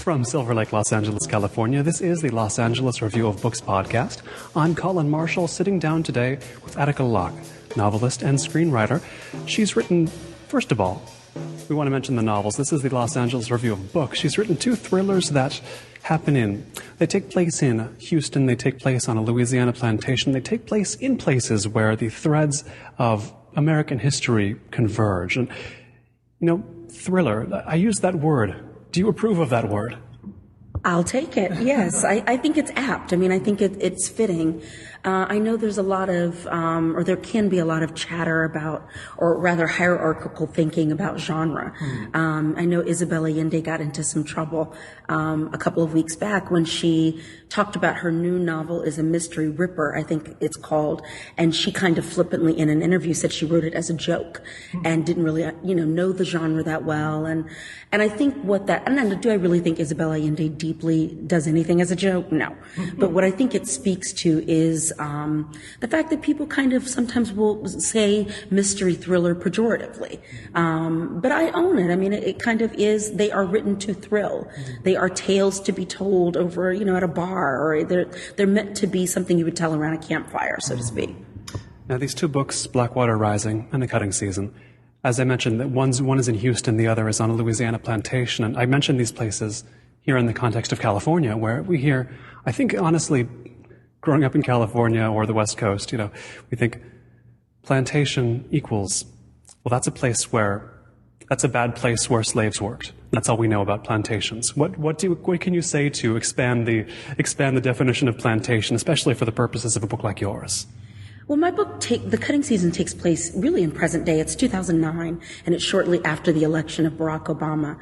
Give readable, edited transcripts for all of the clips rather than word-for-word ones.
from Silver Lake, Los Angeles, California. This is the Los Angeles Review of Books podcast. I'm Colin Marshall, sitting down today with Attica Locke, novelist and screenwriter. She's written, first of all, we want to mention the novels. This is the Los Angeles Review of Books. She's written two thrillers that they take place in Houston, they take place on a Louisiana plantation, they take place in places where the threads of American history converge. And, thriller, I use that word. Do you approve of that word? I'll take it, yes. I think it's apt. I think it's fitting. I know there's a lot of, or there can be a lot of chatter about, or rather hierarchical thinking about genre. I know Isabel Allende got into some trouble a couple of weeks back when she talked about her new novel is a mystery ripper, I think it's called, and she kind of flippantly in an interview said she wrote it as a joke and didn't really, know the genre that well. And I think do I really think Isabel Allende deeply does anything as a joke? No. But what I think it speaks to is the fact that people kind of sometimes will say mystery thriller pejoratively. But I own it. It kind of is, they are written to thrill. They are tales to be told over, at a bar, or they're meant to be something you would tell around a campfire, so to speak. Now, these two books, Blackwater Rising and The Cutting Season, as I mentioned, that one is in Houston, the other is on a Louisiana plantation. And I mentioned these places here in the context of California, where we hear, I think, honestly, growing up in California or the West Coast, we think plantation equals, well, that's a bad place where slaves worked. That's all we know about plantations. What can you say to expand the definition of plantation, especially for the purposes of a book like yours? Well, my book, The Cutting Season, takes place really in present day. It's 2009, and it's shortly after the election of Barack Obama.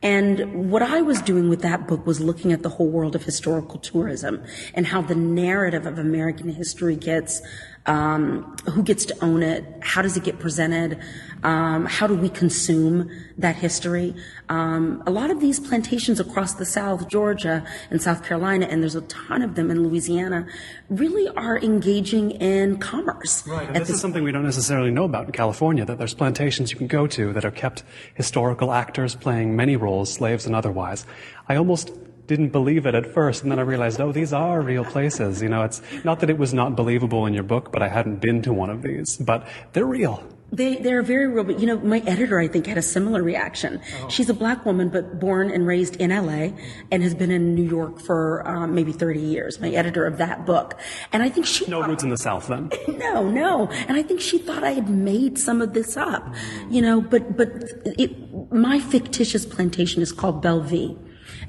And what I was doing with that book was looking at the whole world of historical tourism and how the narrative of American history gets, who gets to own it, how does it get presented, how do we consume that history. A lot of these plantations across the South, Georgia and South Carolina, and there's a ton of them in Louisiana, really are engaging in commerce. Right, and this is something we don't necessarily know about in California, that there's plantations you can go to that are kept historical actors playing many roles, slaves and otherwise. I almost didn't believe it at first, and then I realized, these are real places. It's not that it was not believable in your book, but I hadn't been to one of these, but they're real. They're very real, but my editor, I think, had a similar reaction. Oh. She's a black woman, but born and raised in LA and has been in New York for maybe 30 years, my editor of that book. And I think No roots in the South, then? No. And I think she thought I had made some of this up, my fictitious plantation is called Bellevue.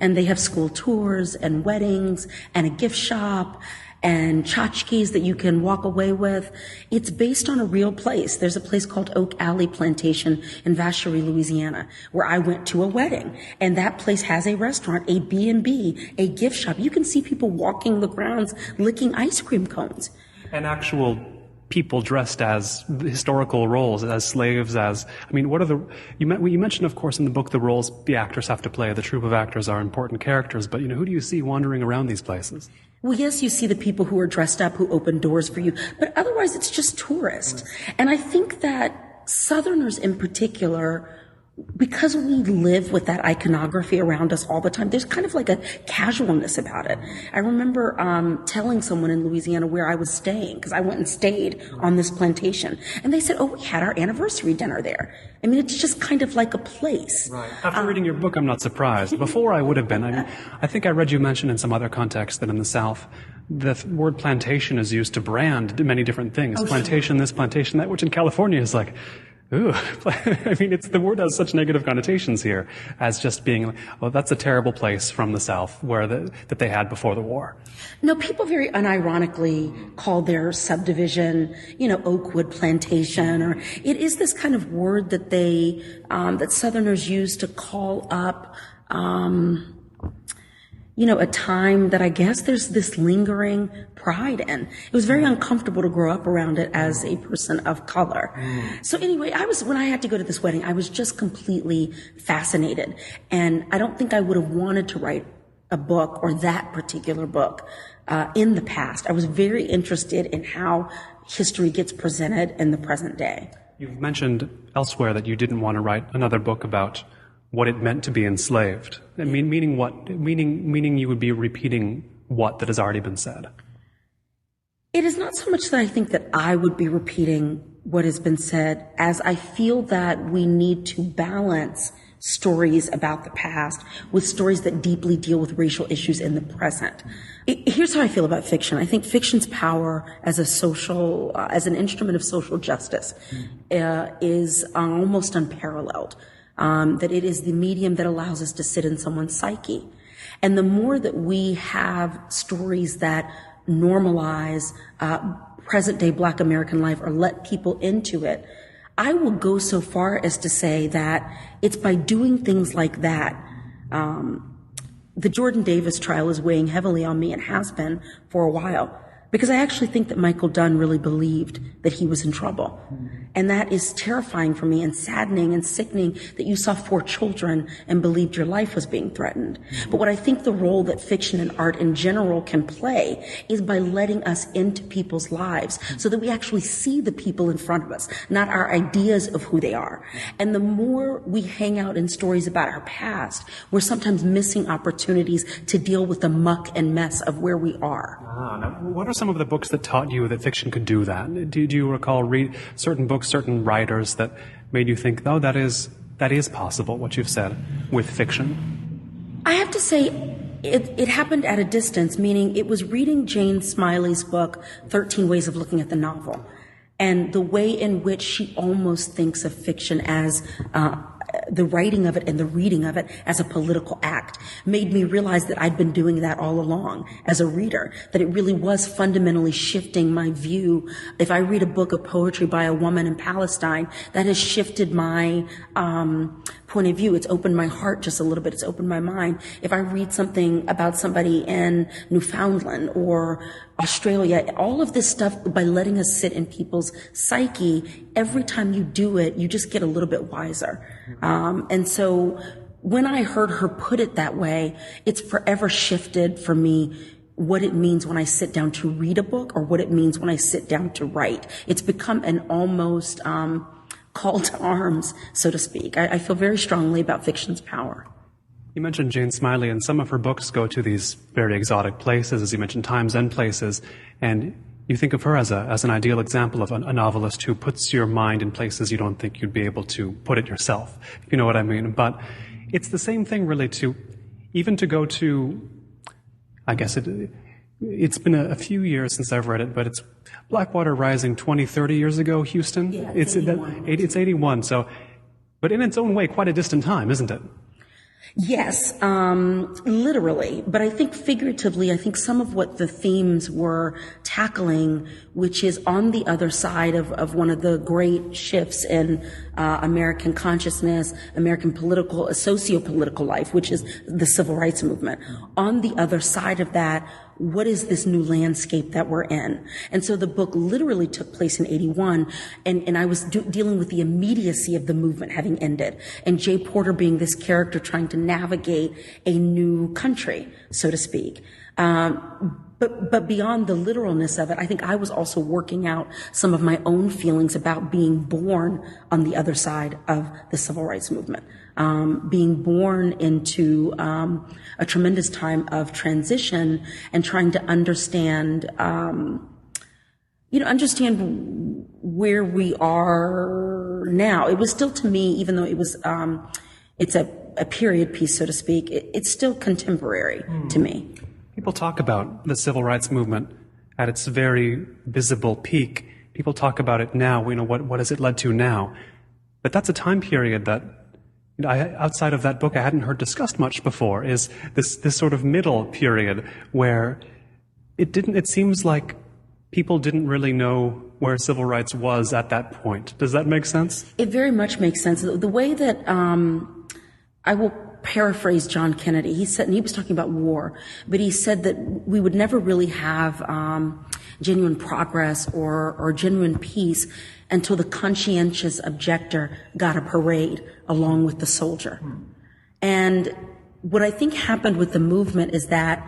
And they have school tours and weddings and a gift shop and tchotchkes that you can walk away with. It's based on a real place. There's a place called Oak Alley Plantation in Vacherie, Louisiana, where I went to a wedding. And that place has a restaurant, a B&B, a gift shop. You can see people walking the grounds, licking ice cream cones. And actual people dressed as historical roles, as slaves, you mentioned, of course, in the book, the roles the actors have to play. The troupe of actors are important characters, but, who do you see wandering around these places? Well, yes, you see the people who are dressed up, who open doors for you, but otherwise it's just tourists. And I think that Southerners in particular, because we live with that iconography around us all the time, there's kind of like a casualness about it. I remember telling someone in Louisiana where I was staying, because I went and stayed on this plantation, and they said, we had our anniversary dinner there. It's just kind of like a place. Right. After reading your book, I'm not surprised. Before I would have been. I think I read you mention in some other context that in the South, the word plantation is used to brand many different things. Plantation, this, plantation, that, which in California is like, ooh, the word has such negative connotations here as just being, that's a terrible place from the South that they had before the war. No, people very unironically call their subdivision, Oakwood Plantation, or it is this kind of word that that Southerners use to call up, a time that I guess there's this lingering pride in. It was very uncomfortable to grow up around it as a person of color. So anyway, when I had to go to this wedding, I was just completely fascinated. And I don't think I would have wanted to write a book or that particular book in the past. I was very interested in how history gets presented in the present day. You've mentioned elsewhere that you didn't want to write another book about what it meant to be enslaved? Meaning what? Meaning you would be repeating what that has already been said? It is not so much that I think that I would be repeating what has been said, as I feel that we need to balance stories about the past with stories that deeply deal with racial issues in the present. Here's how I feel about fiction. I think fiction's power as as an instrument of social justice, is almost unparalleled. That it is the medium that allows us to sit in someone's psyche. And the more that we have stories that normalize present-day Black American life or let people into it, I will go so far as to say that it's by doing things like that. The Jordan Davis trial is weighing heavily on me and has been for a while, because I actually think that Michael Dunn really believed that he was in trouble. And that is terrifying for me and saddening and sickening that you saw 4 children and believed your life was being threatened. But what I think the role that fiction and art in general can play is by letting us into people's lives so that we actually see the people in front of us, not our ideas of who they are. And the more we hang out in stories about our past, we're sometimes missing opportunities to deal with the muck and mess of where we are. Now, what are some of the books that taught you that fiction could do that? Do you recall read certain books, certain writers that made you think, oh, that is possible, what you've said, with fiction? I have to say, it happened at a distance, meaning it was reading Jane Smiley's book, 13 Ways of Looking at the Novel, and the way in which she almost thinks of fiction as the writing of it and the reading of it as a political act made me realize that I'd been doing that all along as a reader, that it really was fundamentally shifting my view. If I read a book of poetry by a woman in Palestine, that has shifted my point of view. It's opened my heart just a little bit. It's opened my mind. If I read something about somebody in Newfoundland or Australia, all of this stuff, by letting us sit in people's psyche, every time you do it, you just get a little bit wiser. And so when I heard her put it that way, it's forever shifted for me what it means when I sit down to read a book or what it means when I sit down to write. It's become an almost call to arms, so to speak. I feel very strongly about fiction's power. You mentioned Jane Smiley, and some of her books go to these very exotic places, as you mentioned, times and places, and you think of her as an ideal example of a novelist who puts your mind in places you don't think you'd be able to put it yourself, if you know what I mean. But it's the same thing, really, to go to, I guess it's been a few years since I've read it, but it's Blackwater Rising 20, 30 years ago, Houston. Yeah, it's 81. It's 81, so, but in its own way, quite a distant time, isn't it? Yes, literally, but I think figuratively, I think some of what the themes were tackling, which is on the other side of one of the great shifts in American consciousness, American socio-political life, which is the civil rights movement. On the other side of that, what is this new landscape that we're in? And so the book literally took place in 81, and I was dealing with the immediacy of the movement having ended, and Jay Porter being this character trying to navigate a new country, so to speak. But beyond the literalness of it, I think I was also working out some of my own feelings about being born on the other side of the civil rights movement. Being born into a tremendous time of transition and trying to understand where we are now. It was still, to me, even though it was, it's a period piece, so to speak, it's still contemporary to me. People talk about the civil rights movement at its very visible peak. People talk about it now. What has it led to now? But that's a time period that, outside of that book, I hadn't heard discussed much before, is this sort of middle period where it seems like people didn't really know where civil rights was at that point. Does that make sense? It very much makes sense. The way that I will paraphrase John Kennedy. He said, and he was talking about war, but he said that we would never really have genuine progress or genuine peace until the conscientious objector got a parade along with the soldier. And what I think happened with the movement is that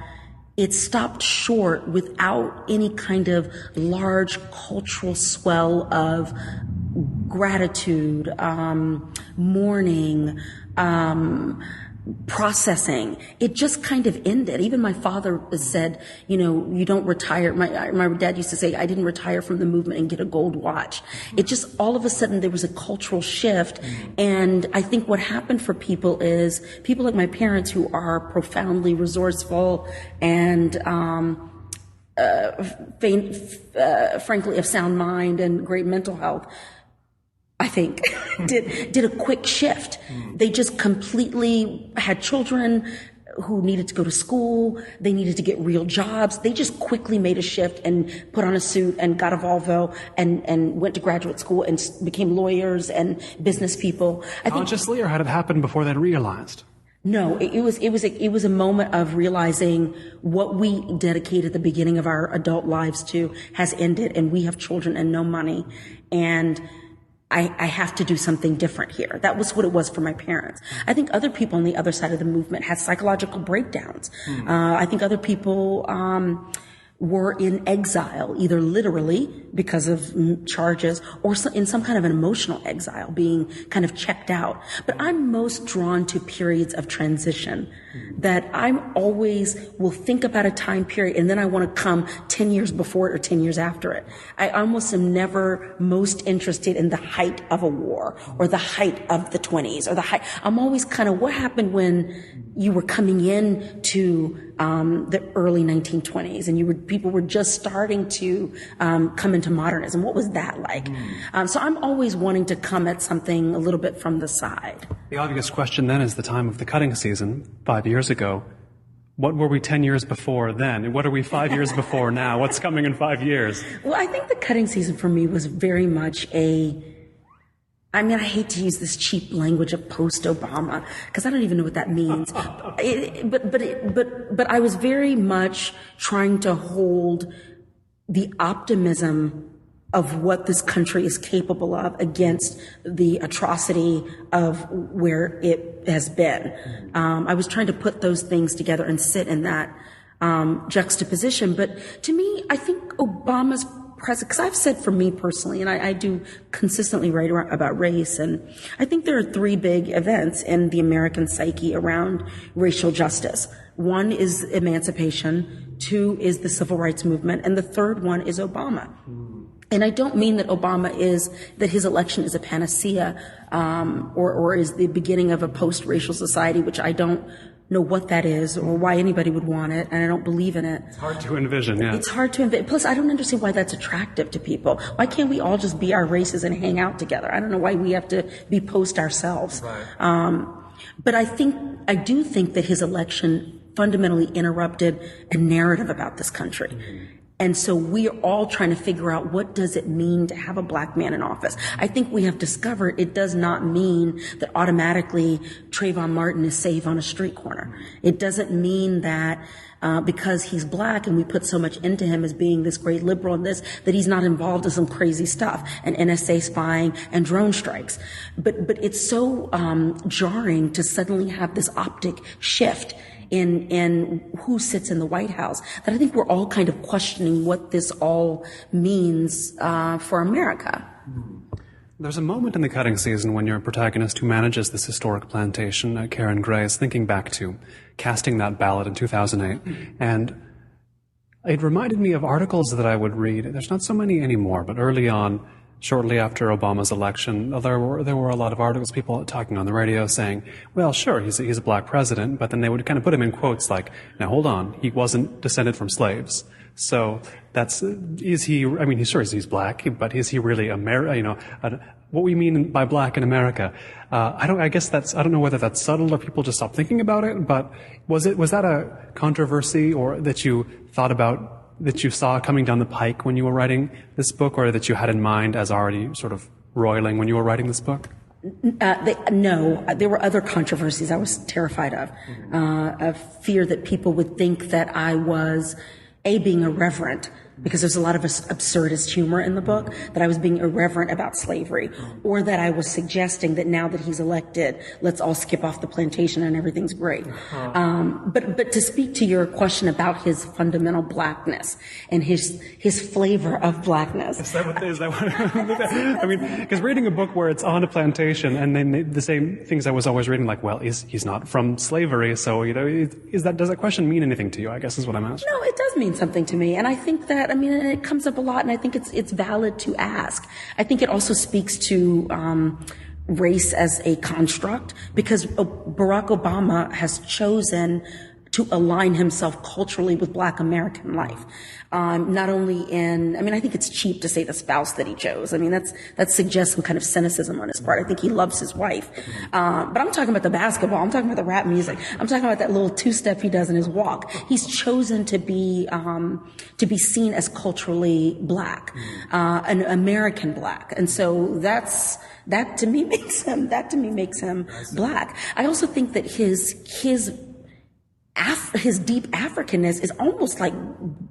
it stopped short without any kind of large cultural swell of gratitude, mourning, processing. It just kind of ended. Even my father said, you don't retire. My dad used to say, I didn't retire from the movement and get a gold watch. It just, all of a sudden, there was a cultural shift. And I think what happened for people is, people like my parents who are profoundly resourceful and, frankly, of sound mind and great mental health, I think, did a quick shift. They just completely had children who needed to go to school. They needed to get real jobs. They just quickly made a shift and put on a suit and got a Volvo and went to graduate school and became lawyers and business people. Consciously, or had it happened before they realized? No, it was a moment of realizing what we dedicated the beginning of our adult lives to has ended, and we have children and no money, and I have to do something different here. That was what it was for my parents. I think other people on the other side of the movement had psychological breakdowns. I think other people were in exile, either literally because of charges or in some kind of an emotional exile, being kind of checked out. But I'm most drawn to periods of transition, that I'm always will think about a time period and then I want to come 10 years before it or 10 years after it. I almost am never most interested in the height of a war or the height of the 20s or the height. I'm always kind of, what happened when you were coming in to the early 1920s and people were just starting to come into modernism. What was that like? So I'm always wanting to come at something a little bit from the side. The obvious question then is the time of the cutting season, 5 years ago. What were we 10 years before then? What are we 5 years before now? What's coming in 5 years? Well, I think the cutting season for me was very much I mean, I hate to use this cheap language of post-Obama because I don't even know what that means. But I was very much trying to hold the optimism of what this country is capable of against the atrocity of where it has been. I was trying to put those things together and sit in that juxtaposition. But to me, I think Obama's present, because I've said for me personally, and I do consistently write about race, and I think there are three big events in the American psyche around racial justice. One is emancipation, two is the civil rights movement, and the third one is Obama. And I don't mean that that his election is a panacea, or is the beginning of a post-racial society, which I don't know what that is or why anybody would want it, and I don't believe in it. It's hard to envision, yeah. It's hard to envision. Plus, I don't understand why that's attractive to people. Why can't we all just be our races and hang out together? I don't know why we have to be post ourselves. Right. But I do think that his election fundamentally interrupted a narrative about this country. And so we're all trying to figure out, what does it mean to have a black man in office? I think we have discovered it does not mean that automatically Trayvon Martin is safe on a street corner. It doesn't mean that because he's black and we put so much into him as being this great liberal and that he's not involved in some crazy stuff and NSA spying and drone strikes. But it's so jarring to suddenly have this optic shift in who sits in the White House, that I think we're all kind of questioning what this all means for America. There's a moment in the cutting season when your protagonist, who manages this historic plantation, Karen Gray, is thinking back to casting that ballot in 2008, and it reminded me of articles that I would read. There's not so many anymore, but early on, shortly after Obama's election, there were a lot of articles, people talking on the radio saying, well, sure, he's a black president, but then they would kind of put him in quotes like, now hold on, he wasn't descended from slaves. So he's black, but is he really what we mean by black in America? I don't know whether that's subtle or people just stop thinking about it, but was that a controversy or that you thought about, that you saw coming down the pike when you were writing this book, or that you had in mind as already sort of roiling when you were writing this book? No, there were other controversies I was terrified of fear that people would think that I was, being irreverent, because there's a lot of absurdist humor in the book, that I was being irreverent about slavery, or that I was suggesting that now that he's elected, let's all skip off the plantation and everything's great. But to speak to your question about his fundamental blackness and his flavor of blackness. Is that what I mean, because reading a book where it's on a plantation and then the same things I was always reading, like, well, he's not from slavery, so, does that question mean anything to you, I guess is what I'm asking. No, it does mean something to me. And I think that, and it comes up a lot, and I think it's valid to ask. I think it also speaks to race as a construct, because Barack Obama has chosen to align himself culturally with Black American life. Not only I think it's cheap to say the spouse that he chose. That suggests some kind of cynicism on his part. I think he loves his wife. But I'm talking about the basketball. I'm talking about the rap music. I'm talking about that little two-step he does in his walk. He's chosen to be seen as culturally Black, an American Black. And so that to me makes him Black. I also think that his deep Africanness is almost like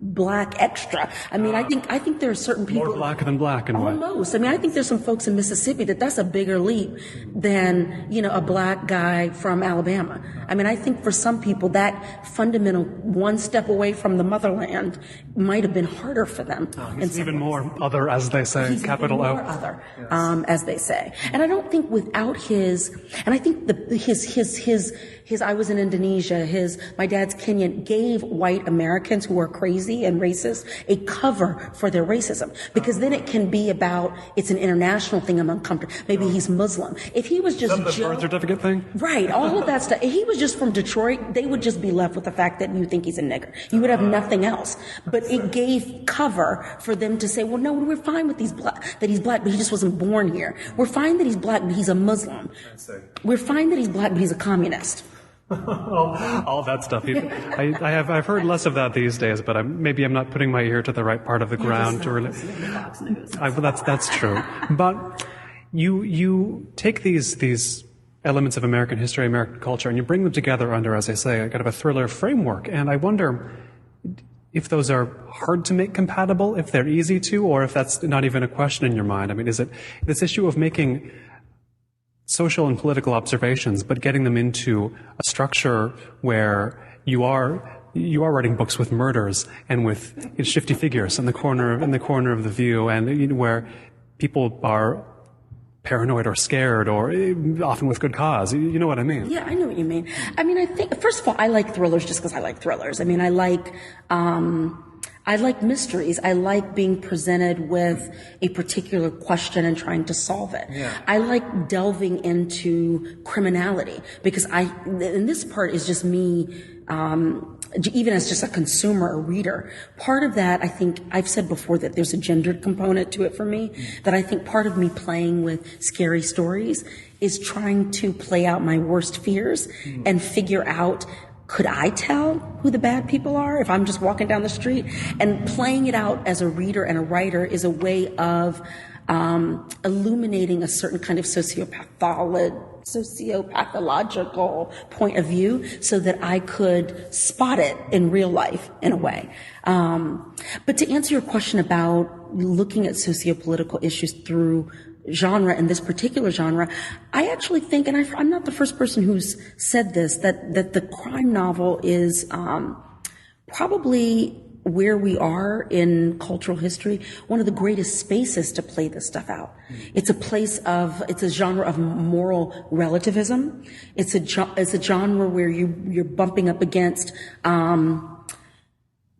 Black extra. I think there are certain people more Black than Black in a way. Almost. I think there's some folks in Mississippi that's a bigger leap than, a Black guy from Alabama. I think for some people that fundamental one step away from the motherland might have been harder for them. He's even more other, as they say, he's capital O. More other, yes. As they say. And I don't think without his I was in Indonesia, my dad's Kenyan, gave white Americans who are crazy and racist a cover for their racism. Because then it can be about, it's an international thing, I'm uncomfortable. Maybe he's Muslim. If he was just the birth certificate thing? Right, all of that stuff. If he was just from Detroit, they would just be left with the fact that you think he's a nigger. You would have nothing else. But it gave cover for them to say, well, no, we're fine with that he's Black, but he just wasn't born here. We're fine that he's Black, but he's a Muslim. We're fine that he's Black, but he's a communist. all that stuff. I've heard less of that these days, but maybe I'm not putting my ear to the right part of the ground to really. That's true. But you take these elements of American history, American culture, and you bring them together under, as I say, kind of a thriller framework. And I wonder if those are hard to make compatible, if they're easy to, or if that's not even a question in your mind. Is it this issue of making social and political observations, but getting them into a structure where you are writing books with murders and with shifty figures in the corner of the view, and where people are paranoid or scared, or often with good cause. You know what I mean? Yeah, I know what you mean. I think, first of all, I like thrillers just because I like thrillers. I like mysteries. I like being presented with a particular question and trying to solve it. Yeah. I like delving into criminality, because and this part is just me, even as just a consumer or reader. Part of that, I think, I've said before that there's a gendered component to it for me, that I think part of me playing with scary stories is trying to play out my worst fears and figure out, could I tell who the bad people are if I'm just walking down the street? And playing it out as a reader and a writer is a way of illuminating a certain kind of sociopathological point of view, so that I could spot it in real life in a way. But to answer your question about looking at sociopolitical issues through genre, in this particular genre, I actually think, and I'm not the first person who's said this, that the crime novel is probably where we are in cultural history, one of the greatest spaces to play this stuff out. It's a genre of moral relativism. It's a genre where you're bumping up against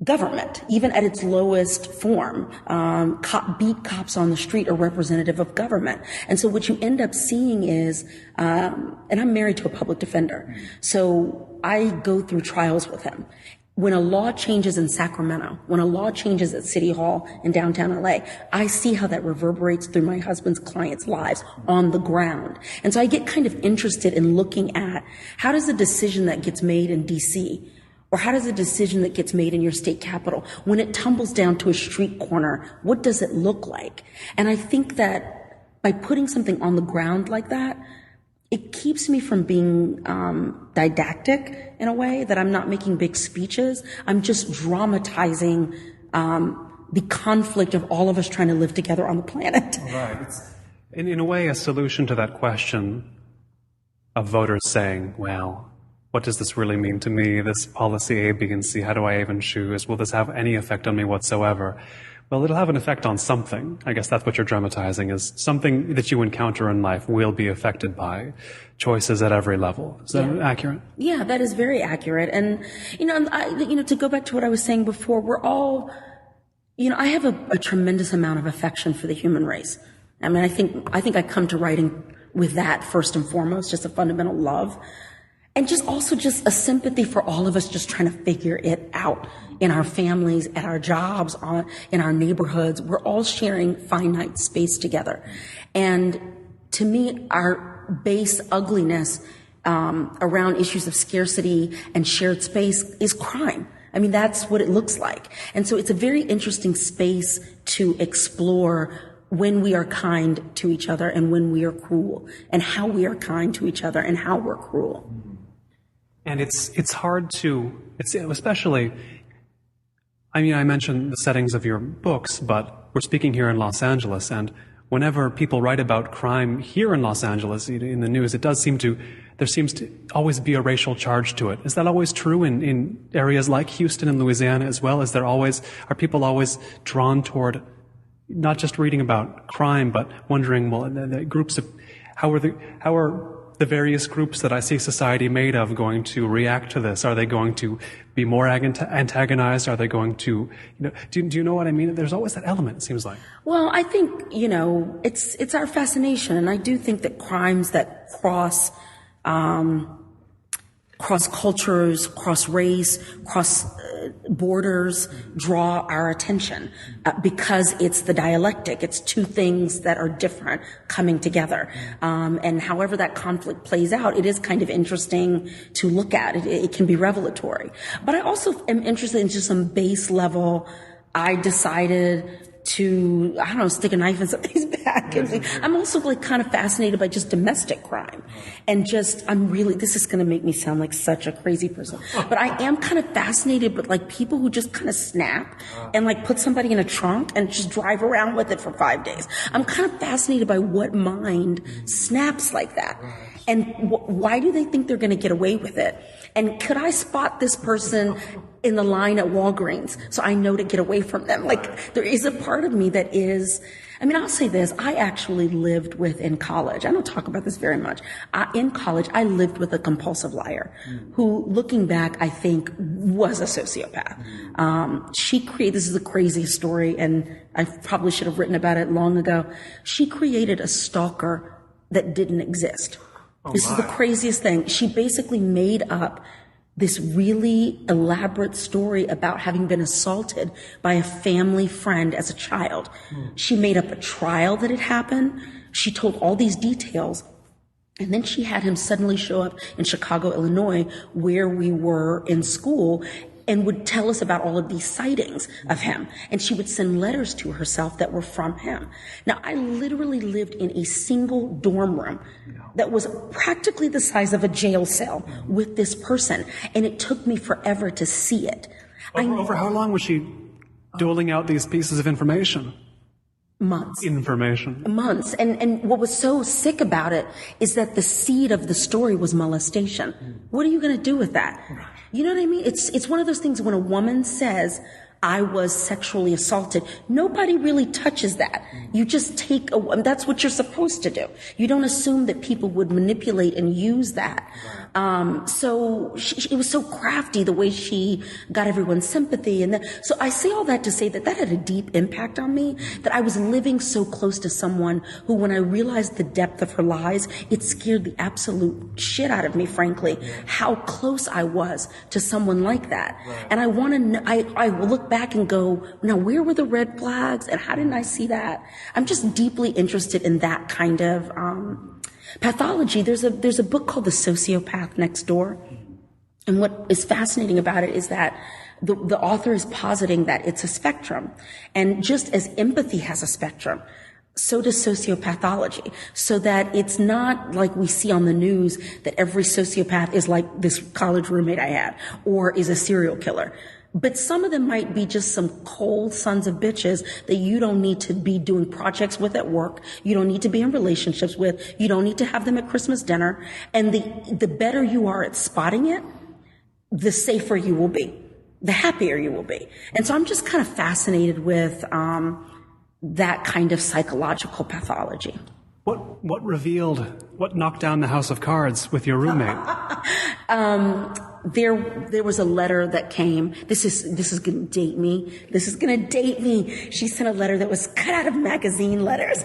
government, even at its lowest form. Beat cops on the street are representative of government. And so what you end up seeing is, and I'm married to a public defender, so I go through trials with him. When a law changes in Sacramento, when a law changes at City Hall in downtown LA, I see how that reverberates through my husband's clients' lives on the ground. And so I get kind of interested in looking at, how does a decision that gets made in DC, or how does a decision that gets made in your state capital, when it tumbles down to a street corner, what does it look like? And I think that by putting something on the ground like that, it keeps me from being didactic in a way, that I'm not making big speeches. I'm just dramatizing the conflict of all of us trying to live together on the planet. Right. It's, in a way, a solution to that question of voters saying, well, what does this really mean to me? This policy A, B, and C, how do I even choose? Will this have any effect on me whatsoever? Well, it'll have an effect on something. I guess that's what you're dramatizing, is something that you encounter in life will be affected by choices at every level. Is that accurate? Yeah, that is very accurate. And, to go back to what I was saying before, we're all, I have a tremendous amount of affection for the human race. I mean, I think I come to writing with that first and foremost, just a fundamental love. And just a sympathy for all of us just trying to figure it out in our families, at our jobs, in our neighborhoods. We're all sharing finite space together. And to me, our base ugliness around issues of scarcity and shared space is crime. I mean, that's what it looks like. And so it's a very interesting space to explore when we are kind to each other and when we are cruel, and how we are kind to each other and how we're cruel. And it's hard to, especially, I mean, I mentioned the settings of your books, but we're speaking here in Los Angeles, and whenever people write about crime here in Los Angeles in the news, there seems to always be a racial charge to it. Is that always true in areas like Houston and Louisiana as well? Are people always drawn toward not just reading about crime, but wondering, well, the groups of, how are the various groups that I see society made of going to react to this? Are they going to be more antagonized? Are they going to, do you know what I mean? There's always that element, it seems like. Well, I think, it's our fascination. And I do think that crimes that cross cultures, cross race, cross borders draw our attention because it's the dialectic. It's two things that are different coming together. And however that conflict plays out, it is kind of interesting to look at. It can be revelatory. But I also am interested in just some base level. I decided to, stick a knife in somebody's back. And I'm also kind of fascinated by just domestic crime. And this is going to make me sound like such a crazy person. But I am kind of fascinated with people who just kind of snap and put somebody in a trunk and just drive around with it for 5 days. I'm kind of fascinated by what mind snaps like that. And why do they think they're going to get away with it? And could I spot this person in the line at Walgreens so I know to get away from them? There is a part of me that is, I'll say this. I actually lived in college. I don't talk about this very much. In college, I lived with a compulsive liar who, looking back, I think was a sociopath. This is the craziest story, and I probably should have written about it long ago. She created a stalker that didn't exist. This is the craziest thing. She basically made up this really elaborate story about having been assaulted by a family friend as a child. She made up a trial that had happened. She told all these details. And then she had him suddenly show up in Chicago, Illinois, where we were in school, and would tell us about all of these sightings of him. And she would send letters to herself that were from him. Now, I literally lived in a single dorm room that was practically the size of a jail cell with this person. And it took me forever to see it. Over how long was she doling out these pieces of information? Months. Months. And what was so sick about it is that the seed of the story was molestation. What are you going to do with that? You know what I mean? It's one of those things when a woman says, I was sexually assaulted, nobody really touches that. You just that's what you're supposed to do. You don't assume that people would manipulate and use that. So it was so crafty the way she got everyone's sympathy. So I say all that to say that had a deep impact on me, that I was living so close to someone who, when I realized the depth of her lies, it scared the absolute shit out of me, frankly, how close I was to someone like that. And I want to know, I will look back and go, now where were the red flags and how didn't I see that? I'm just deeply interested in that kind of, pathology. There's a book called The Sociopath Next Door. And what is fascinating about it is that the author is positing that it's a spectrum. And just as empathy has a spectrum, so does sociopathology. So that it's not like we see on the news that every sociopath is like this college roommate I had or is a serial killer. But some of them might be just some cold sons of bitches that you don't need to be doing projects with at work. You don't need to be in relationships with. You don't need to have them at Christmas dinner. And the better you are at spotting it, the safer you will be, the happier you will be. And so I'm just kind of fascinated with that kind of psychological pathology. What knocked down the house of cards with your roommate? There was a letter that came. This is going to date me. This is going to date me. She sent a letter that was cut out of magazine letters.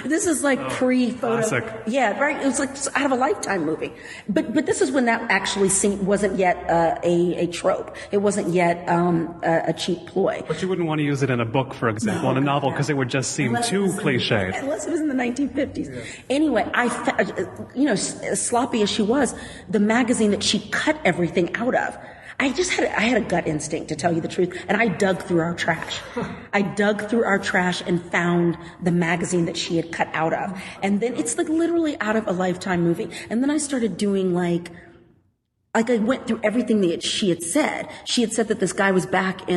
This is like pre-photo. Classic. Yeah, right. It was like out of a Lifetime movie. But this is when that actually wasn't yet a trope. It wasn't yet a cheap ploy. But you wouldn't want to use it in a book, for example, in a novel, because it would just seem too cliched. Unless it was in the 1950s. Yeah. Anyway, as sloppy as she was, the magazine that she cut everything out of, I had a gut instinct, to tell you the truth, and I dug through our trash. I dug through our trash and found the magazine that she had cut out of. And then it's like literally out of a Lifetime movie. And then I started doing like I went through everything that she had said. She had said that this guy was back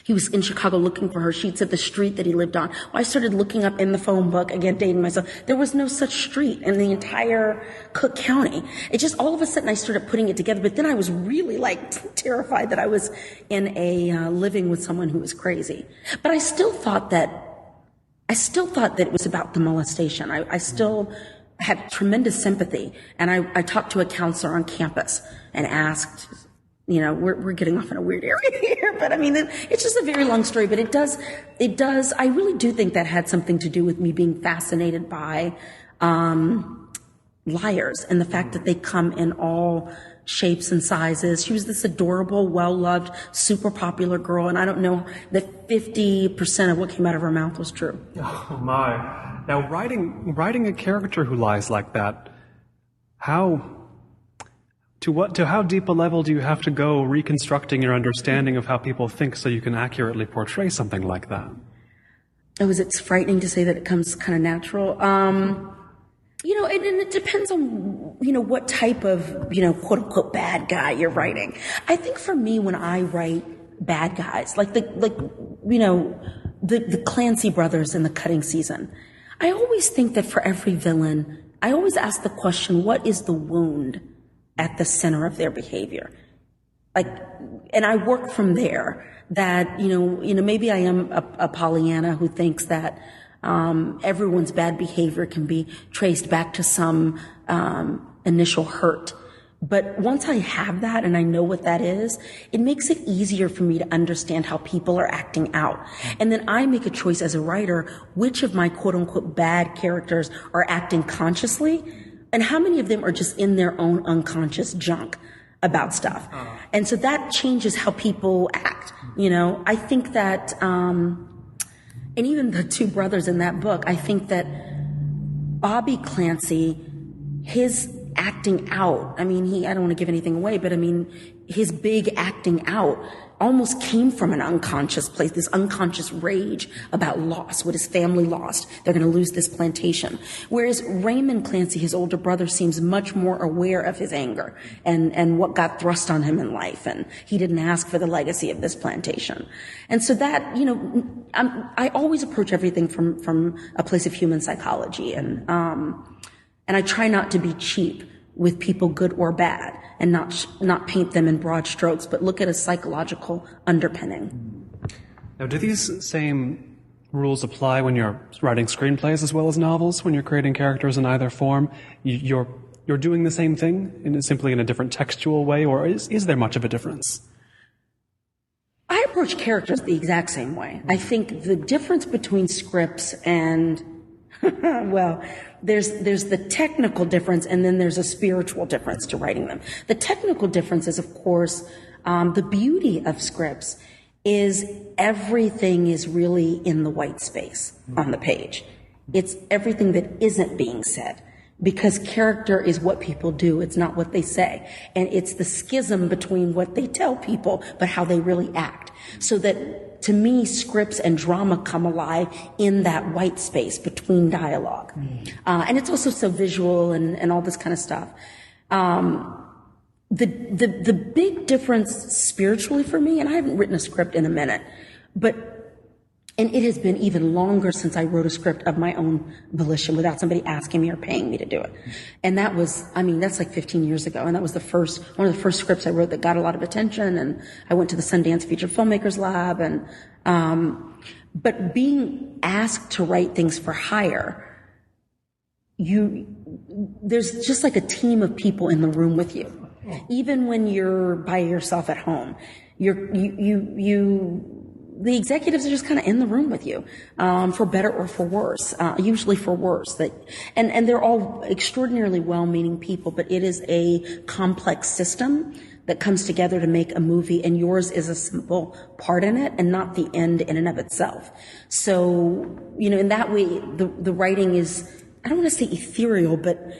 he was in Chicago looking for her. She'd said the street that he lived on. Well, I started looking up in the phone book, again, dating myself. There was no such street in the entire Cook County. It just, all of a sudden, I started putting it together. But then I was really terrified that I was in living with someone who was crazy. But I still thought that it was about the molestation. I still had tremendous sympathy. And I talked to a counselor on campus and asked, we're getting off in a weird area here, but I mean, it's just a very long story, but it does, I really do think that had something to do with me being fascinated by, liars and the fact that they come in all shapes and sizes. She was this adorable, well-loved, super popular girl, and I don't know that 50% of what came out of her mouth was true. Oh my. Now, writing a character who lies like that, to how deep a level do you have to go reconstructing your understanding of how people think so you can accurately portray something like that? It's frightening to say that it comes kind of natural. And it depends on, what type of, quote unquote bad guy you're writing. I think for me, when I write bad guys, like the Clancy brothers in The Cutting Season, I always think that for every villain, I always ask the question, what is the wound at the center of their behavior? And I work from there that, maybe I am a Pollyanna who thinks that, everyone's bad behavior can be traced back to some, initial hurt. But once I have that and I know what that is, it makes it easier for me to understand how people are acting out. And then I make a choice as a writer, which of my quote unquote bad characters are acting consciously, and how many of them are just in their own unconscious junk about stuff. And so that changes how people act. I think that, and even the two brothers in that book, I think that Bobby Clancy, his acting out, I don't want to give anything away, but his big acting out almost came from an unconscious place, this unconscious rage about loss, what his family lost. They're going to lose this plantation. Whereas Raymond Clancy, his older brother, seems much more aware of his anger and what got thrust on him in life. And he didn't ask for the legacy of this plantation. And so that, I always approach everything from a place of human psychology. And I try not to be cheap with people, good or bad, and not paint them in broad strokes, but look at a psychological underpinning. Now, do these same rules apply when you're writing screenplays as well as novels, when you're creating characters in either form? You're doing the same thing, simply in a different textual way, or is there much of a difference? I approach characters the exact same way. I think the difference between scripts and there's the technical difference, and then there's a spiritual difference to writing them. The technical difference is, of course, the beauty of scripts is everything is really in the white space on the page. It's everything that isn't being said, because character is what people do. It's not what they say. And it's the schism between what they tell people, but how they really act. So that, to me, scripts and drama come alive in that white space between dialogue. And it's also so visual and all this kind of stuff. the big difference spiritually for me, and I haven't written a script in a minute, and it has been even longer since I wrote a script of my own volition without somebody asking me or paying me to do it. And that was, that's like 15 years ago. And that was one of the first scripts I wrote that got a lot of attention. And I went to the Sundance Featured Filmmakers Lab. And, but being asked to write things for hire, there's just like a team of people in the room with you. Even when you're by yourself at home, the executives are just kind of in the room with you, for better or for worse, usually for worse. And they're all extraordinarily well-meaning people, but it is a complex system that comes together to make a movie, and yours is a simple part in it and not the end in and of itself. So, in that way, the writing is, I don't want to say ethereal, but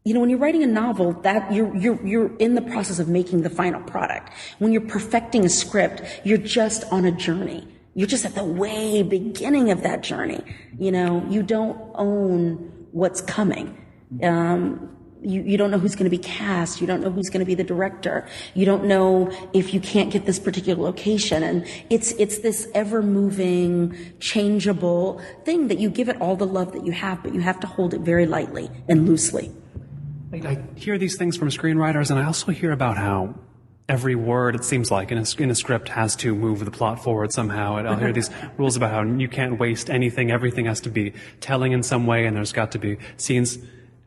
when you're writing a novel, that you're in the process of making the final product. When you're perfecting a script, you're just on a journey. You're just at the way beginning of that journey. You don't own what's coming. You don't know who's going to be cast. You don't know who's going to be the director. You don't know if you can't get this particular location. And it's this ever-moving, changeable thing that you give it all the love that you have, but you have to hold it very lightly and loosely. I hear these things from screenwriters, and I also hear about how every word, it seems like, in a script has to move the plot forward somehow. And I'll hear these rules about how you can't waste anything. Everything has to be telling in some way, and there's got to be scenes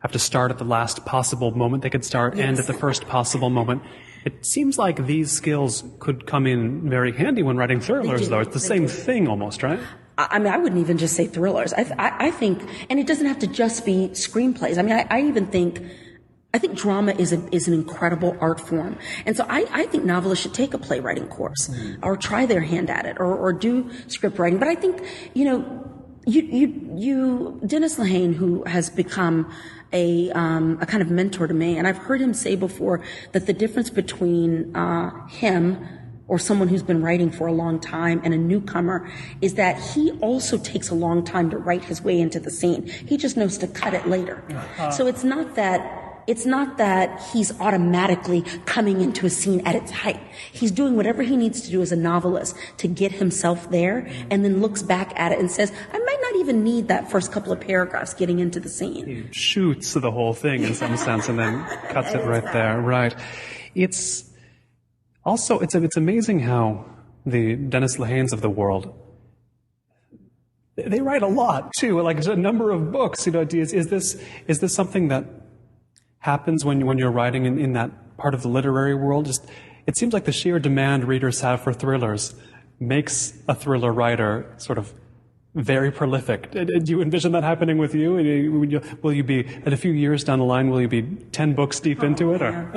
have to start at the last possible moment they could start, end at the first possible moment. It seems like these skills could come in very handy when writing thrillers, though. It's the same thing almost, right? I wouldn't even just say thrillers. I think, and it doesn't have to just be screenplays. I even think drama is an incredible art form. And so I think novelists should take a playwriting course or try their hand at it or do script writing. But I think, Dennis Lehane, who has become a kind of mentor to me, and I've heard him say before that the difference between him or someone who's been writing for a long time and a newcomer is that he also takes a long time to write his way into the scene. He just knows to cut it later. So it's not that he's automatically coming into a scene at its height. He's doing whatever he needs to do as a novelist to get himself there, and then looks back at it and says, I might not even need that first couple of paragraphs getting into the scene. He shoots the whole thing in some sense and then cuts it right there. Right. It's amazing how the Dennis Lehanes of the world, they write a lot too, like a number of books. Is this something that happens when you're writing in that part of the literary world? It seems like the sheer demand readers have for thrillers makes a thriller writer sort of very prolific. Do you envision that happening with you? Will you be, in a few years down the line, will you be 10 books deep into it? Or?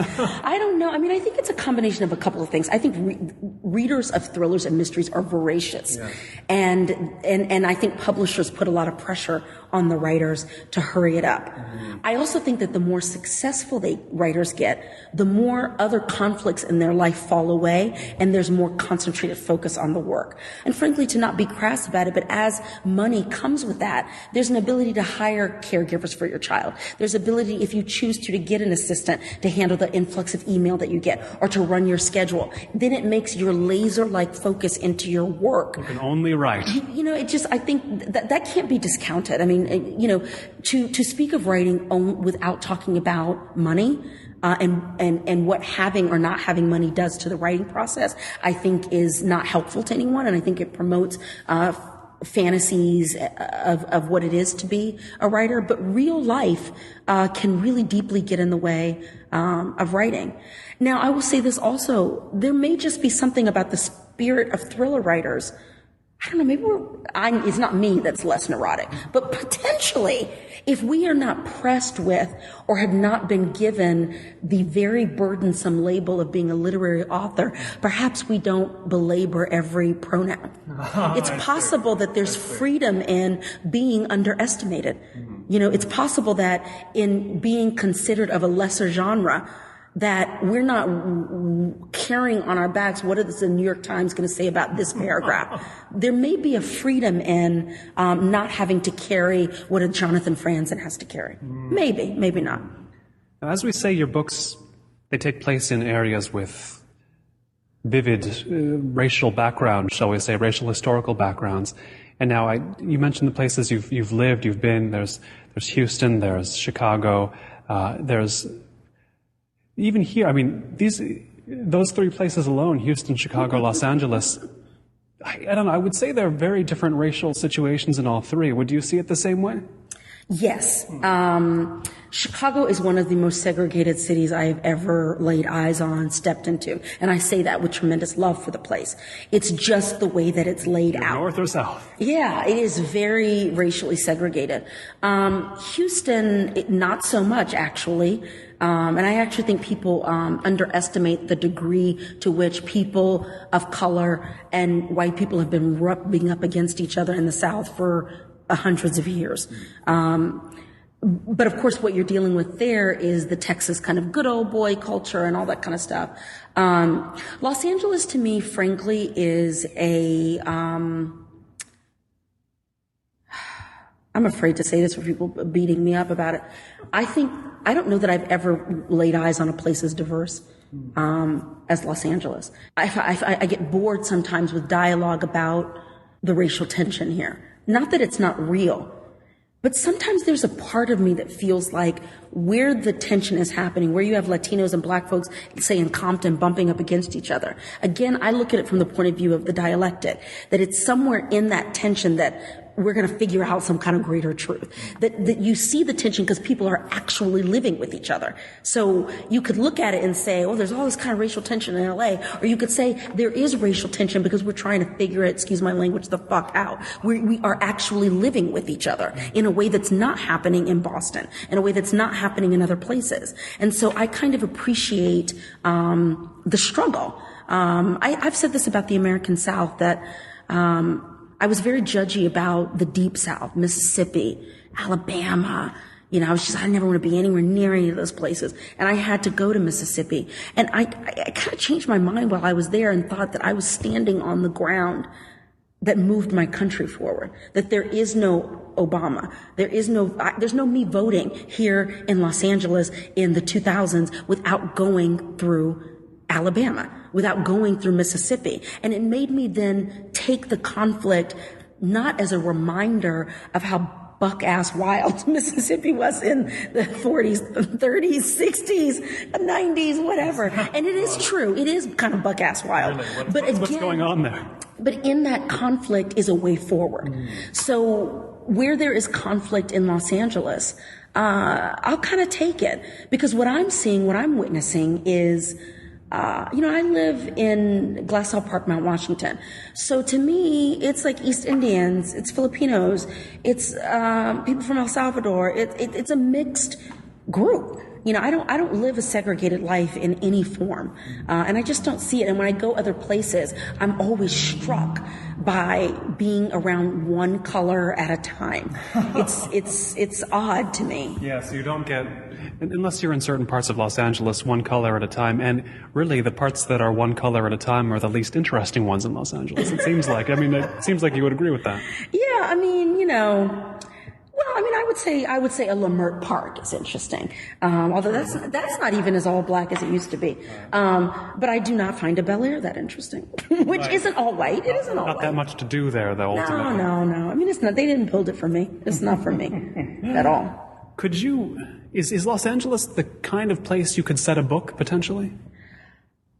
I don't know. I think it's a combination of a couple of things. I think readers of thrillers and mysteries are voracious. Yeah. And I think publishers put a lot of pressure on the writers to hurry it up. Mm-hmm. I also think that the more successful writers get, the more other conflicts in their life fall away, and there's more concentrated focus on the work. And frankly, to not be crass about it, but as money comes with that, there's an ability to hire caregivers for your child. There's ability, if you choose to get an assistant to handle the influx of email that you get or to run your schedule. Then it makes your laser-like focus into your work. You can only write. I think that can't be discounted. To speak of writing without talking about money, and what having or not having money does to the writing process, I think is not helpful to anyone, and I think it promotes fantasies of what it is to be a writer. But real life can really deeply get in the way of writing. Now, I will say this also: there may just be something about the spirit of thriller writers. I don't know, maybe it's not me that's less neurotic, but potentially, if we are not pressed with or have not been given the very burdensome label of being a literary author, perhaps we don't belabor every pronoun. It's possible that there's freedom in being underestimated. It's possible that in being considered of a lesser genre, that we're not carrying on our backs, what is the New York Times going to say about this paragraph? There may be a freedom in not having to carry what a Jonathan Franzen has to carry. Maybe not. Now, as we say, your books, they take place in areas with vivid racial backgrounds, shall we say, racial historical backgrounds. And now you mentioned the places you've lived, you've been. There's Houston, there's Chicago, there's even here. I mean, those three places alone, Houston, Chicago, Los Angeles, I don't know, I would say there are very different racial situations in all three. Would you see it the same way? Yes. Chicago is one of the most segregated cities I have ever laid eyes on, stepped into. And I say that with tremendous love for the place. It's just the way that it's laid out. North or south? Yeah, it is very racially segregated. Houston, not so much, actually. And I actually think people underestimate the degree to which people of color and white people have been rubbing up against each other in the South for hundreds of years. But of course, what you're dealing with there is the Texas kind of good old boy culture and all that kind of stuff. Los Angeles, to me, frankly, is I'm afraid to say this for people beating me up about it. I don't know that I've ever laid eyes on a place as diverse as Los Angeles. I get bored sometimes with dialogue about the racial tension here. Not that it's not real, but sometimes there's a part of me that feels like where the tension is happening, where you have Latinos and black folks, say in Compton, bumping up against each other. Again, I look at it from the point of view of the dialectic, that it's somewhere in that tension that we're going to figure out some kind of greater truth. That you see the tension because people are actually living with each other. So you could look at it and say, oh, there's all this kind of racial tension in LA. Or you could say there is racial tension because we're trying to figure it, excuse my language, the fuck out. We are actually living with each other in a way that's not happening in Boston, in a way that's not happening in other places. And so I kind of appreciate the struggle. I've said this about the American South, that I was very judgy about the Deep South, Mississippi, Alabama. You know, I never want to be anywhere near any of those places. And I had to go to Mississippi. And I kind of changed my mind while I was there and thought that I was standing on the ground that moved my country forward. That there is no Obama. There's no me voting here in Los Angeles in the 2000s without going through Alabama, without going through Mississippi. And it made me then take the conflict not as a reminder of how buck-ass wild Mississippi was in the 40s, 30s, 60s, 90s, whatever. And it is true. It is kind of buck-ass wild. Really? What's going on there? But in that conflict is a way forward. So where there is conflict in Los Angeles, I'll kind of take it. Because what I'm seeing, what I'm witnessing is, I live in Glassell Park, Mount Washington. So to me, it's like East Indians, it's Filipinos, it's people from El Salvador. It's a mixed group. I don't live a segregated life in any form. And I just don't see it. And when I go other places, I'm always struck by being around one color at a time. It's odd to me. Yeah, so you don't get, unless you're in certain parts of Los Angeles, one color at a time. And really, the parts that are one color at a time are the least interesting ones in Los Angeles, it seems like. It seems like you would agree with that. Yeah, I would say a Lamert Park is interesting. Although that's not even as all black as it used to be. But I do not find a Bel Air that interesting, which right. Isn't all white. It isn't all white. Not that much to do there, though, ultimately. No. It's not, they didn't build it for me. It's not for me at all. Is Los Angeles the kind of place you could set a book, potentially?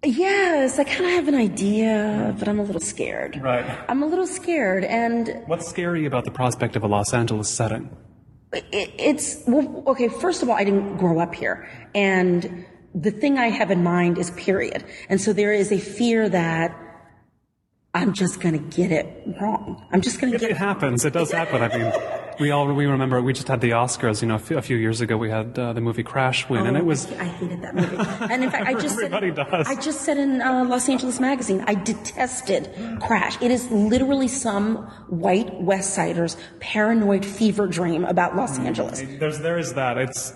Yes, I kind of have an idea, but I'm a little scared. Right. I'm a little scared, and... What's scary about the prospect of a Los Angeles setting? Okay, first of all, I didn't grow up here, and the thing I have in mind is period. And so there is a fear that I'm just going to get it wrong. I'm just going to get it. It happens. It does happen. We remember, we just had the Oscars, a few years ago, we had the movie Crash win, and it was... I hated that movie. And in fact, I just said in Los Angeles Magazine, I detested Crash. It is literally some white West Sider's paranoid fever dream about Los Angeles. There is that.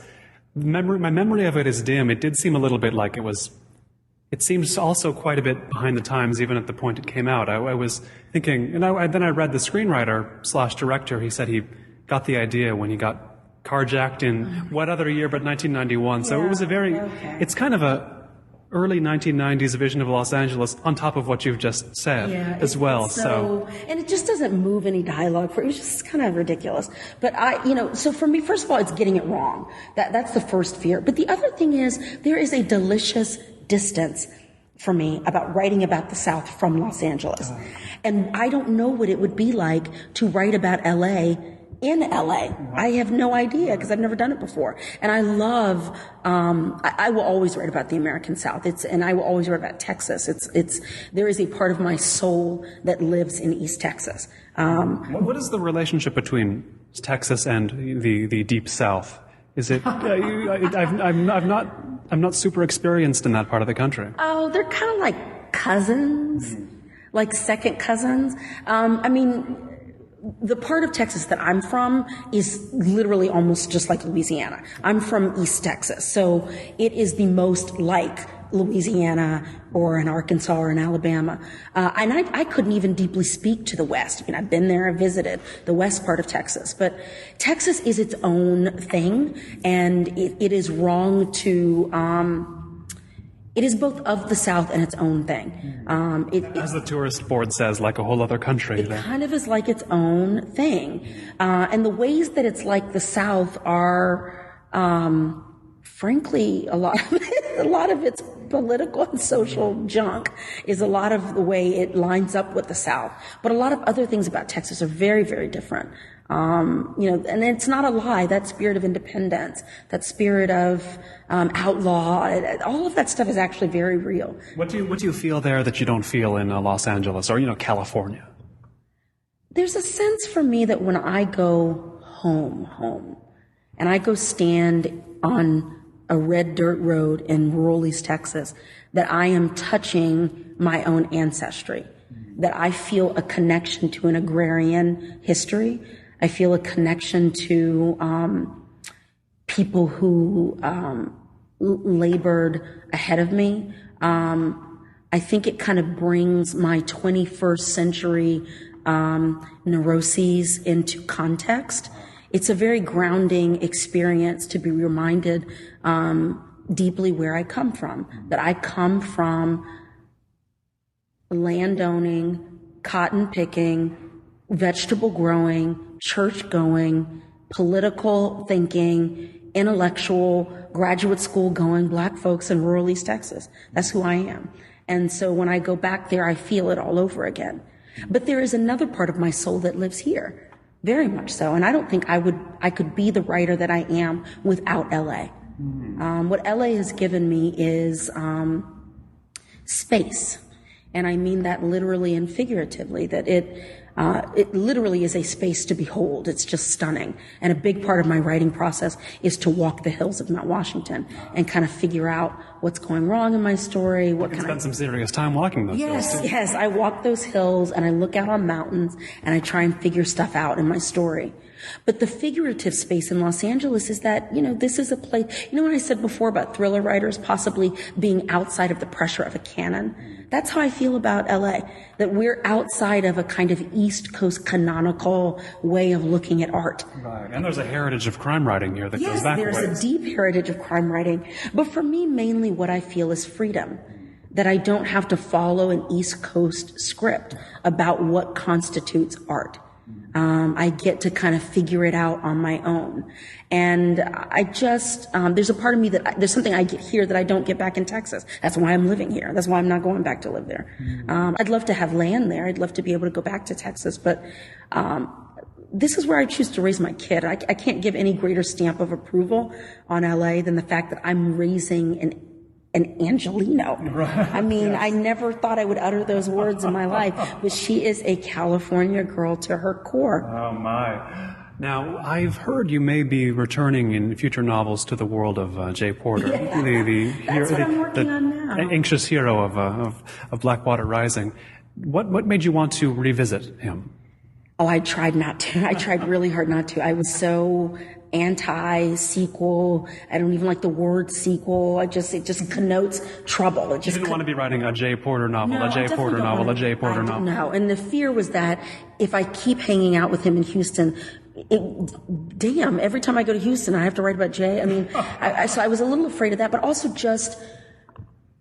My memory of it is dim. It did seem a little bit like it was... It seems also quite a bit behind the times, even at the point it came out. I was thinking, and then I read the screenwriter/director. He said he got the idea when he got carjacked in what other year but 1991. So it was it's kind of early 1990s vision of Los Angeles on top of what you've just said as well. So, and it just doesn't move any dialogue for it. It's just kind of ridiculous. But so for me, first of all, it's getting it wrong. That's the first fear. But the other thing is there is a delicious distance for me about writing about the South from Los Angeles. And I don't know what it would be like to write about LA in LA. I have no idea because I've never done it before. And I love, I will always write about the American South. And I will always write about Texas. There is a part of my soul that lives in East Texas. What is the relationship between Texas and the Deep South? Is it, I'm not super experienced in that part of the country. Oh, they're kind of like cousins, like second cousins. The part of Texas that I'm from is literally almost just like Louisiana. I'm from East Texas, so it is the most like Louisiana or in Arkansas or in Alabama. And I couldn't even deeply speak to the West. I mean, I've been there, I've visited the West part of Texas, but Texas is its own thing, and it is wrong to, it is both of the South and its own thing. As the tourist board says, like a whole other country. It kind of is like its own thing. And the ways that it's like the South are, frankly, a lot of its political and social junk is a lot of the way it lines up with the South. But a lot of other things about Texas are very, very different. And it's not a lie, that spirit of independence, that spirit of outlaw, all of that stuff is actually very real. What do you feel there that you don't feel in Los Angeles or, California? There's a sense for me that when I go home, and I go stand on a red dirt road in rural East Texas, that I am touching my own ancestry, that I feel a connection to an agrarian history. I feel a connection to people who labored ahead of me. I think it kind of brings my 21st century neuroses into context. It's a very grounding experience to be reminded deeply where I come from, that I come from landowning, cotton picking, vegetable growing, church going, political thinking, intellectual, graduate school going Black folks in rural East Texas. That's who I am. And so when I go back there, I feel it all over again. But there is another part of my soul that lives here. Very much so. And I don't think I could be the writer that I am without LA. What LA has given me is space. And I mean that literally and figuratively, that it literally is a space to behold. It's just stunning. And a big part of my writing process is to walk the hills of Mount Washington and kind of figure out what's going wrong in my story. You can spend some serious time walking those hills. Yes, I walk those hills and I look out on mountains and I try and figure stuff out in my story. But the figurative space in Los Angeles is that, this is a place, when I said before about thriller writers possibly being outside of the pressure of a canon, that's how I feel about LA, that we're outside of a kind of East Coast canonical way of looking at art. Right, and there's a heritage of crime writing here that goes back. Yes, there's a deep heritage of crime writing. But for me, mainly what I feel is freedom, that I don't have to follow an East Coast script about what constitutes art. I get to kind of figure it out on my own. And I just, there's a part of me there's something I get here that I don't get back in Texas. That's why I'm living here. That's why I'm not going back to live there. I'd love to have land there. I'd love to be able to go back to Texas, but, this is where I choose to raise my kid. I can't give any greater stamp of approval on LA than the fact that I'm raising an Angelino. Right. I mean, yes. I never thought I would utter those words in my life, but she is a California girl to her core. Oh, my. Now, I've heard you may be returning in future novels to the world of Jay Porter. That's what I'm working on now. Anxious hero of Blackwater Rising. What made you want to revisit him? Oh, I tried not to. I tried really hard not to. I was so anti-sequel. I don't even like the word sequel. It just connotes trouble. You didn't want to be writing a Jay Porter novel, a Jay Porter novel, a Jay Porter novel. No, and the fear was that if I keep hanging out with him in Houston, every time I go to Houston, I have to write about Jay. I mean, so I was a little afraid of that, but also just,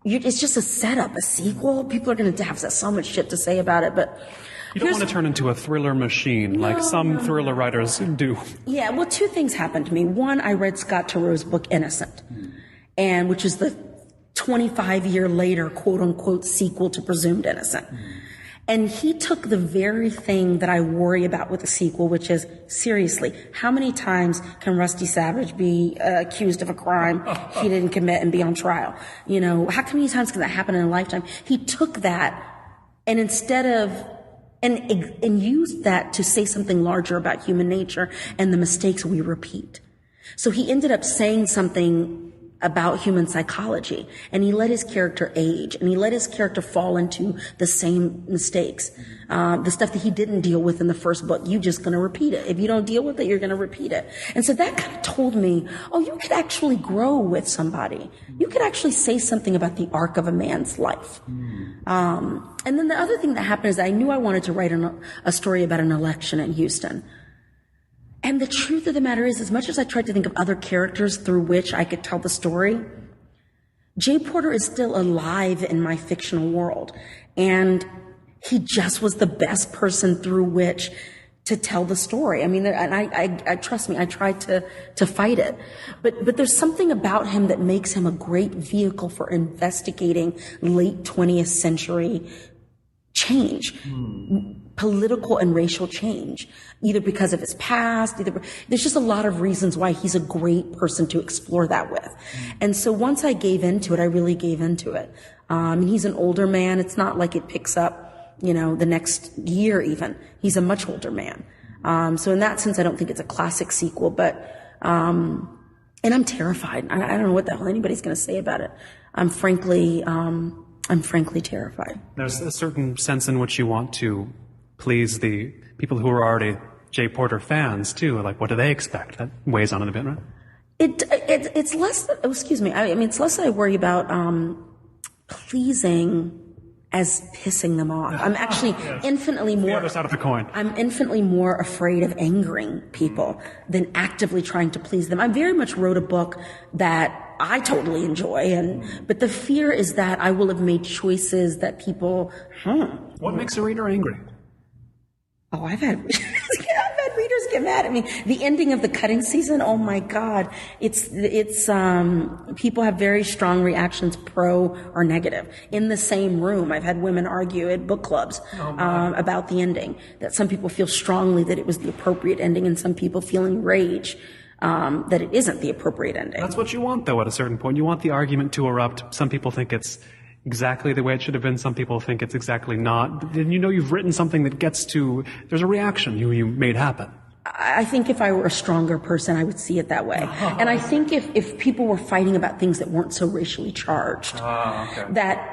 it's just a setup, a sequel. People are going to have so much shit to say about it, but you don't want to turn into a thriller machine like some thriller writers do. Yeah, well, two things happened to me. One, I read Scott Turow's book Innocent, and which is the 25-year later, quote unquote, sequel to Presumed Innocent. And he took the very thing that I worry about with a sequel, which is, seriously, how many times can Rusty Savage be accused of a crime he didn't commit and be on trial? You know, how many times can that happen in a lifetime? He took that and instead of, and used that to say something larger about human nature and the mistakes we repeat. So he ended up saying something about human psychology, and he let his character age, and he let his character fall into the same mistakes. The stuff that he didn't deal with in the first book, you're just going to repeat it. If you don't deal with it, you're going to repeat it. And so that kind of told me, oh, you could actually grow with somebody. You could actually say something about the arc of a man's life. And then the other thing that happened is I knew I wanted to write a story about an election in Houston. And the truth of the matter is, as much as I tried to think of other characters through which I could tell the story, Jay Porter is still alive in my fictional world. And he just was the best person through which to tell the story. I mean, and I trust me, I tried to fight it. But there's something about him that makes him a great vehicle for investigating late 20th century change, political and racial change, either because of his past, there's just a lot of reasons why he's a great person to explore that with. And so once I gave into it, I really gave into it. And he's an older man. It's not like it picks up, you know, the next year even. He's a much older man. So in that sense, I don't think it's a classic sequel, but, and I'm terrified. I don't know what the hell anybody's going to say about it. I'm frankly terrified. There's a certain sense in which you want to please the people who are already Jay Porter fans too. Like, what do they expect? That weighs on it a bit, right? It's less. It's less that I worry about pleasing as pissing them off. I'm actually infinitely more. The other side of the coin. I'm infinitely more afraid of angering people than actively trying to please them. I very much wrote a book that I totally enjoy, but the fear is that I will have made choices that people. What makes a reader angry? Oh, I've had readers get mad at me. The ending of the cutting season, oh my God. It's people have very strong reactions, pro or negative. In the same room, I've had women argue at book clubs, about the ending. That some people feel strongly that it was the appropriate ending and some people feeling rage, that it isn't the appropriate ending. That's what you want though at a certain point. You want the argument to erupt. Some people think it's exactly the way it should have been. Some people think it's exactly not. Then you know you've written something that gets to, there's a reaction you made happen. I think if I were a stronger person, I would see it that way. And I think if people were fighting about things that weren't so racially charged, that,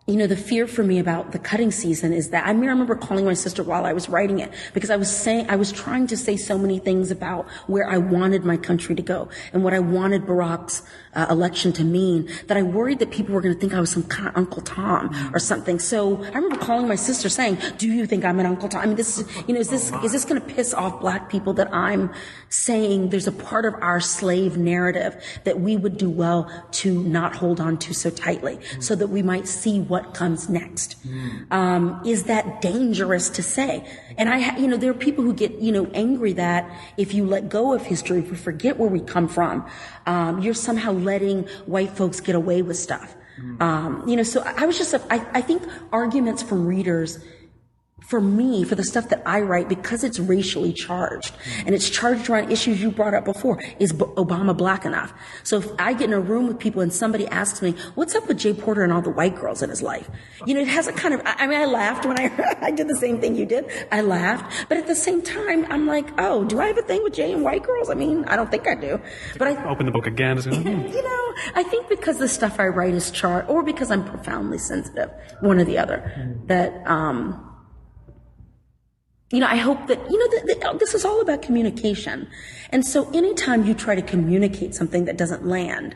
you know, the fear for me about the cutting season is that I remember calling my sister while I was writing it because I was trying to say so many things about where I wanted my country to go and what I wanted Barack's election to mean, that I worried that people were going to think I was some kind of Uncle Tom or something. So I remember calling my sister saying, do you think I'm an Uncle Tom? I mean, this is, you know, is this going to piss off black people that I'm saying there's a part of our slave narrative that we would do well to not hold on to so tightly so that we might see what comes next. Is that dangerous to say? And there are people who get, angry that if you let go of history, if we forget where we come from, you're somehow letting white folks get away with stuff. So I was I think arguments from readers, for me, for the stuff that I write, because it's racially charged and it's charged around issues you brought up before, is Obama black enough? So if I get in a room with people and somebody asks me, what's up with Jay Porter and all the white girls in his life? It has a kind of, I laughed when I did the same thing you did. I laughed. But at the same time, I'm like, oh, do I have a thing with Jay and white girls? I mean, I don't think I do. But I open the book again. I think because the stuff I write is charged, or because I'm profoundly sensitive, one or the other, that, I hope that, that this is all about communication. And so anytime you try to communicate something that doesn't land,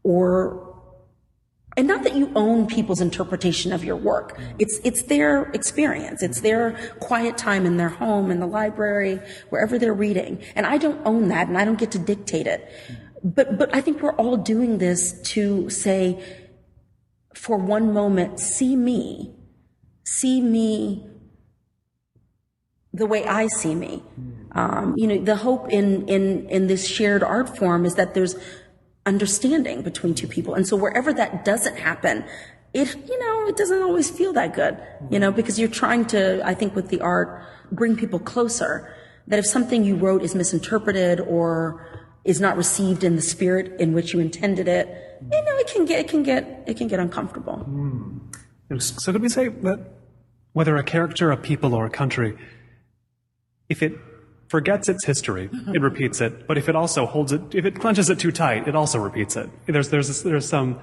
and not that you own people's interpretation of your work, it's their experience. It's their quiet time in their home, in the library, wherever they're reading. And I don't own that and I don't get to dictate it. But I think we're all doing this to say, for one moment, see me the way I see me. The hope in this shared art form is that there's understanding between two people. And so wherever that doesn't happen, it doesn't always feel that good, because you're trying to, I think with the art, bring people closer. That if something you wrote is misinterpreted or is not received in the spirit in which you intended it, it can get uncomfortable. So could we say that whether a character, a people, or a country, if it forgets its history, it repeats it. But if it also holds it, if it clenches it too tight, it also repeats it. There's some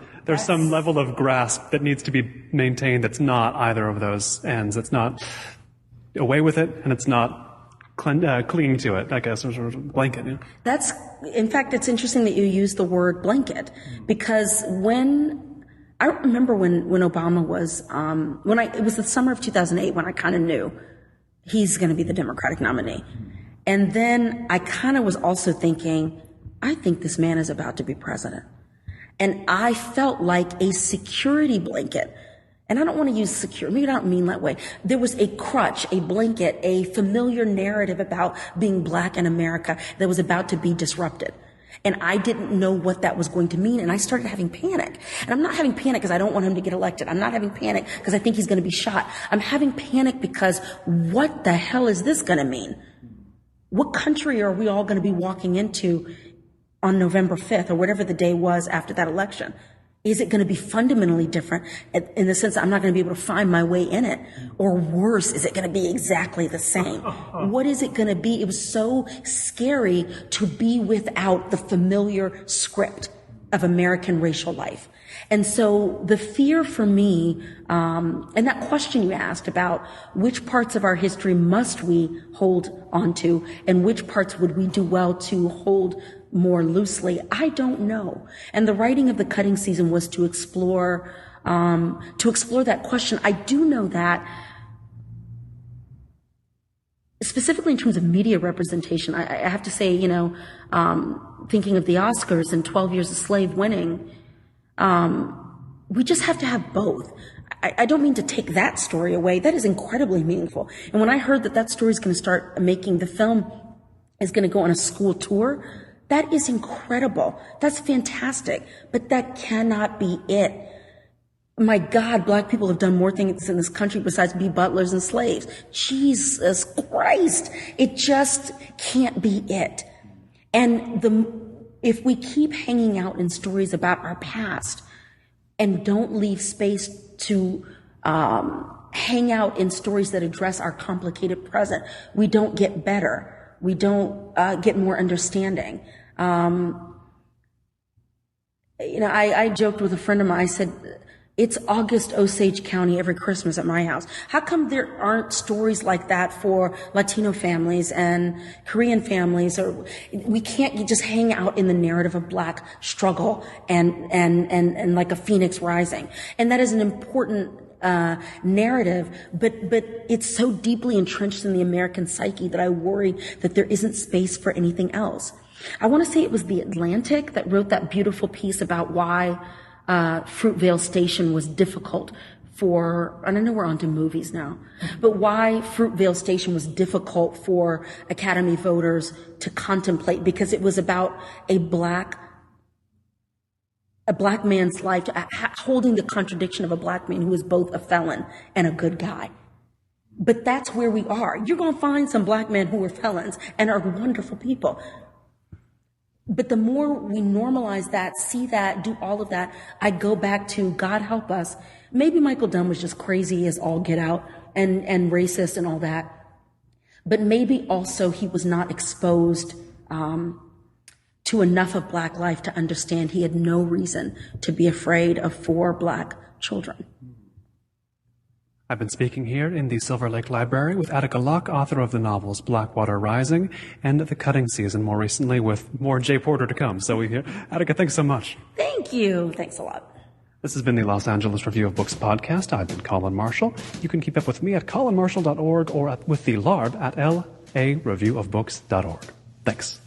level of grasp that needs to be maintained. That's not either of those ends. It's not away with it, and it's not clinging to it, I guess, or sort of blanket. Yeah. In fact, it's interesting that you use the word blanket, because I remember when Obama was, it was the summer of 2008 when I kind of knew he's going to be the Democratic nominee. And then I kind of was also thinking, I think this man is about to be president. And I felt like a security blanket. And I don't want to use secure, maybe I don't mean that way. There was a crutch, a blanket, a familiar narrative about being Black in America that was about to be disrupted. And I didn't know what that was going to mean. And I started having panic. And I'm not having panic because I don't want him to get elected. I'm not having panic because I think he's going to be shot. I'm having panic because what the hell is this going to mean? What country are we all going to be walking into on November 5th or whatever the day was after that election? Is it going to be fundamentally different in the sense that I'm not going to be able to find my way in it? Or worse, is it going to be exactly the same? What is it going to be? It was so scary to be without the familiar script of American racial life. And so the fear for me, and that question you asked about which parts of our history must we hold onto and which parts would we do well to hold more loosely, I don't know. And the writing of The Cutting Season was to explore that question. I do know that specifically in terms of media representation, I have to say, thinking of the Oscars and 12 Years a Slave winning, we just have to have both. I don't mean to take that story away. That is incredibly meaningful. And when I heard that story is going to start making, the film is going to go on a school tour, that is incredible. That's fantastic. But that cannot be it. My God, Black people have done more things in this country besides be butlers and slaves. Jesus Christ. It just can't be it. And if we keep hanging out in stories about our past and don't leave space to hang out in stories that address our complicated present, we don't get better. We don't get more understanding. I joked with a friend of mine. I said, it's August Osage County every Christmas at my house. How come there aren't stories like that for Latino families and Korean families? Or we can't just hang out in the narrative of Black struggle and like a phoenix rising. And that is an important narrative, but it's so deeply entrenched in the American psyche that I worry that there isn't space for anything else. I want to say it was The Atlantic that wrote that beautiful piece about why Fruitvale Station was difficult and I know we're on to movies now, but why Fruitvale Station was difficult for Academy voters to contemplate, because it was about a black man's life, holding the contradiction of a Black man who is both a felon and a good guy. But that's where we are. You're going to find some Black men who are felons and are wonderful people. But the more we normalize that, see that, do all of that, I go back to, God help us. Maybe Michael Dunn was just crazy as all get out and racist and all that. But maybe also he was not exposed to enough of Black life to understand he had no reason to be afraid of 4 Black children. I've been speaking here in the Silver Lake Library with Attica Locke, author of the novels Blackwater Rising and The Cutting Season, more recently, with more Jay Porter to come. So we hear. Attica, thanks so much. Thank you. Thanks a lot. This has been the Los Angeles Review of Books podcast. I've been Colin Marshall. You can keep up with me at colinmarshall.org or with the LARB at lareviewofbooks.org. Thanks.